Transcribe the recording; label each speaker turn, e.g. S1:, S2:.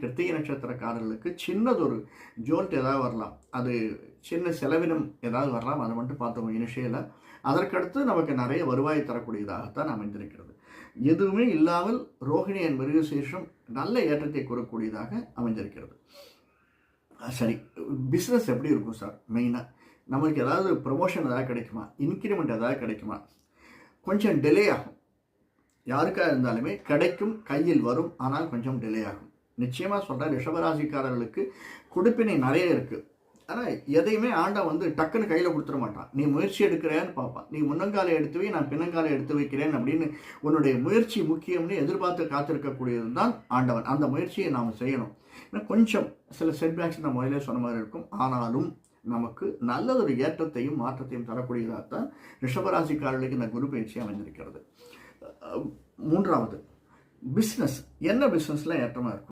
S1: கிருத்திகை நட்சத்திரக்காரர்களுக்கு சின்னதொரு ஜோல்ட் ஏதாவது வரலாம். அது சின்ன செலவினம் ஏதாவது வரலாம். அதை மட்டும் பார்த்தோம் இனிஷியலாக. அதற்கடுத்து நமக்கு நிறைய வருவாய் தரக்கூடியதாகத்தான் அமைந்திருக்கிறது. எதுவுமே இல்லாமல் ரோகிணி அண்ட் மிருகசீரிஷம் நல்ல ஏற்றத்தை கூறக்கூடியதாக அமைந்திருக்கிறது. சரி, பிஸ்னஸ் எப்படி இருக்கும் சார்? மெயினாக நமக்கு ஏதாவது ப்ரொமோஷன் ஏதாவது கிடைக்குமா? இன்க்ரிமெண்ட் ஏதாவது கிடைக்குமா? கொஞ்சம் டிலே ஆகும். யாருக்காக இருந்தாலுமே கிடைக்கும், கையில் வரும். ஆனால் கொஞ்சம் டிலே ஆகும். நிச்சயமாக சொல்கிறேன், ரிஷபராசிக்காரர்களுக்கு கொடுப்பினை நிறைய இருக்குது. ஆனால் எதையுமே ஆண்டவன் டக்குன்னு கையில் கொடுத்துட மாட்டான். நீ முயற்சி எடுக்கிறேன்னு பார்ப்பான். நீ முன்னங்காலை எடுத்து வை, நான் பின்னங்காலை எடுத்து வைக்கிறேன் அப்படின்னு உன்னுடைய முயற்சி முக்கியம்னு எதிர்பார்த்து காத்திருக்கக்கூடியது தான் ஆண்டவன். அந்த முயற்சியை நாம் செய்யணும். இன்னும் கொஞ்சம் சில செட்பேக்ஸ் நம்ம முதலே சொன்ன மாதிரி இருக்கும். ஆனாலும் நமக்கு நல்லதொரு ஏற்றத்தையும் மாற்றத்தையும் தரக்கூடியதாகத்தான் ரிஷபராசிக்காரர்களுக்கு இந்த குரு பயிற்சி அமைந்திருக்கிறது. மூன்றாவது, பிஸ்னஸ். என்ன பிஸ்னஸ்லாம் ஏற்றமாக இருக்கும்?